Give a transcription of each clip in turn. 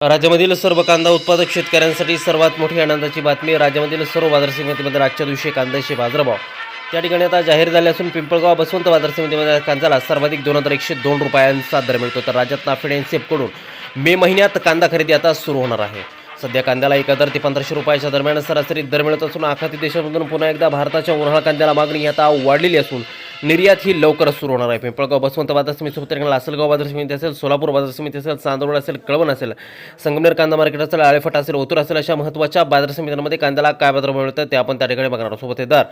राज्यामधील सर्व कांदा उत्पादक शेतकऱ्यांसाठी सर्वात मोठी आनंदाची बातमी. राज्यामधील सर्व बाजार समितीमध्ये आजच्या दिवशी कांद्याचे बाजारभाव त्या ठिकाणी आता जाहीर झाले असून पिंपळगाव बसवंत बाजार समितीमध्ये कांद्याला सर्वाधिक 2102 रुपयांचा दर मिळतो. तर राज्यात नाफेड एनसीएफकडून मे महिन्यात कांदा खरेदी आता सुरू होणार आहे. सध्या कांद्याला 1000 ते 1500 रुपयाच्या दरम्यान सरासरी दर मिळत असून आखाती देशामधून पुन्हा एकदा भारताच्या उन्हाळा कांद्याला मागणी आता वाढलेली असून निर्यात ही लवकरच सुरू होणार आहे. पिंपळगाव बसवंत बाजार समितीसोबत लासलगाव बाजार समिती असेल, सोलापूर बाजार समिती असेल, चांदवड असेल, कळवण असेल, संगमनेर कांदा मार्केट असेल, आळेफाटा असेल, ओतूर असेल, अशा महत्त्वाच्या बाजार समित्यांमध्ये कांद्याला काय बाजारभाव मिळतात ते आपण त्या ठिकाणी बघणार आहोत. सोबत हे दर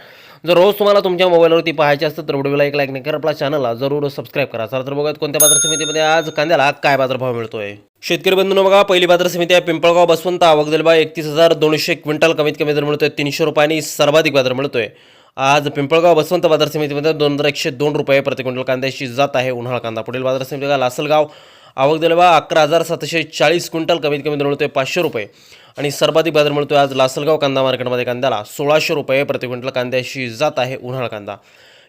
जर रोज तुम्हाला तुमच्या मोबाईलवरती पाहायचे असतं तर व्हिडिओला एक लाईक नाही करा, आपल्या चॅनलला जरूर सबस्क्राईब करा. तर बघूयात कोणत्या बाजार समितीमध्ये आज कांद्याला काय बाजारभाव मिळतोय. शेतकरी बंधूंनो बघा, पहिली बाजार समिती आहे पिंपळगाव बसवंत. आवक दिलबा 31,200 क्विंटल, कमीत कमी दर मिळतोय 300 रुपयांनी, सर्वाधिक बाजार मिळतोय आज पिंपळगाव बसवंत बाजार समितीमध्ये 2102 रुपये प्रति क्विंटल कांद्याची जात आहे उन्हाळा कांदा. पुढील बाजार समिती लासलगाव. आवक दिलबा 11,740 क्विंटल, कमीत कमी दर मिळतोय 500 रुपये आणि सर्वाधिक बाजार मिळतोय आज लासलगाव कांदा मार्केटमध्ये कांद्याला 1600 रुपये प्रति क्विंटल कांद्याची जात आहे उन्हाळा कांदा.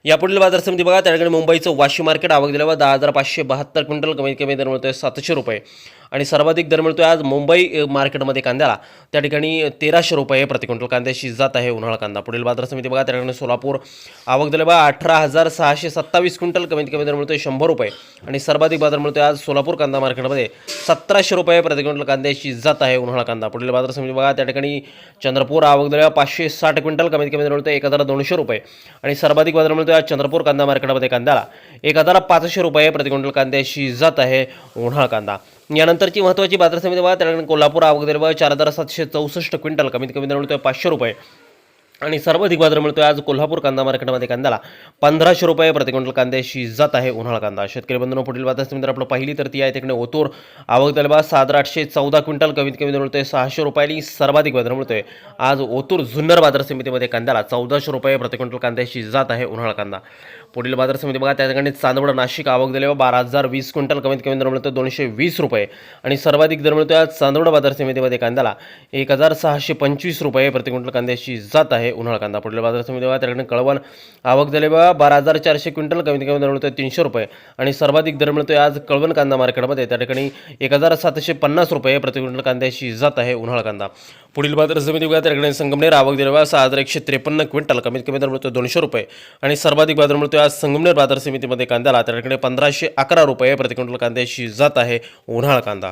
यापुढील बाजार समिती बघा, त्या ठिकाणी मुंबईचं वाशी मार्केट. आवक दिल्यावर 10,572 क्विंटल, कमीत कमी दर मिळतोय 700 रुपये आणि सर्वाधिक दर मिळतोय आज मुंबई मार्केटमध्ये कांद्याला त्या ठिकाणी 1300 रुपये प्रति क्विंटल कांद्याची जात आहे उन्हाळा कांदा. पुढील बाजार समिती बघा, त्या ठिकाणी सोलापूर. आवक दिल्यावर 18,627 क्विंटल, कमीत कमी दर मिळतोय 100 रुपये आणि सर्वाधिक बाजार मिळतोय आज सोलापूर कांदा मार्केटमध्ये 1700 रुपये प्रति क्विंटल कांद्याची जात आहे उन्हाळा कांदा. पुढील बाजार समिती बघा, त्या ठिकाणी चंद्रपूर. आवक दिल्यावर 560 क्विंटल, कमीत कमी दर मिळतोय 1200 रुपये आणि सर्वाधिक बाजार मिळतोय आज चंद्रपूर कांदा मार्केटमध्ये कांद्याला 1500 रुपये प्रति क्विंटल कांद्याची जात आहे उन्हाळा कांदा. यानंतरची महत्त्वाची बाजार समिती बघा, त्या ठिकाणी कोल्हापूर. आवक दिल्यावर 4764 क्विंटल, कमीत कमी दर मिळतोय 500 रुपये आणि सर्वाधिक बाजार मिळतोय आज कोल्हापूर कांदा मार्केटमध्ये कांद्याला 1500 रुपये प्रति क्विंटल कांद्याची जात आहे उन्हाळा कांदा. शेतकरी बंधूंनो, पुढील बाजार समिती आपण पाहिली तर ती आहे तिकडे ओतूर. आवक दिल्यावर 7,814 क्विंटल, कमीत कमी दर मिळतोय 600 रुपयांनी, सर्वाधिक बाजार मिळतोय आज ओतूर जुन्नर बाजार समितीमध्ये कांद्याला 1400 रुपये प्रति क्विंटल कांद्याची जात आहे उन्हाळा कांदा. पुढील बाजार समिती बघा, त्या ठिकाणी चांदवड नाशिक. आवक दिल्यावर 12,020 क्विंटल, कमीत कमी दर मिळतोय 220 रुपये आणि सर्वाधिक दर मिळतोय आज चांदवड बाजार समितीमध्ये कांद्याला 1,625 रुपये प्रति क्विंटल कांद्याची जात आहे उन्हाळा कांदा. पुढील बाजार समिती बघा, त्या ठिकाणी कळवण. आवक दिल्यावर 12,400 क्विंटल, कमीत कमी दर मिळतोय 300 रुपये आणि सर्वाधिक दर मिळतोय आज कळवण कांदा मार्केटमध्ये त्या ठिकाणी 1,750 रुपये प्रति क्विंटल कांद्याची जात आहे उन्हाळा कांदा. पुढील बाजार समिती बघा, त्या ठिकाणी संगमनेर. आवक दिल्यावर 6,153 क्विंटल, कमीत कमी दर मिळतोय 200 रुपये आणि सर्वाधिक बाजार मिळतोय आज संगमनेर बाजार समितीमध्ये कांद्याला त्या ठिकाणी 1511 रुपये प्रति क्विंटल कांद्याची जात आहे उन्हाळा कांदा.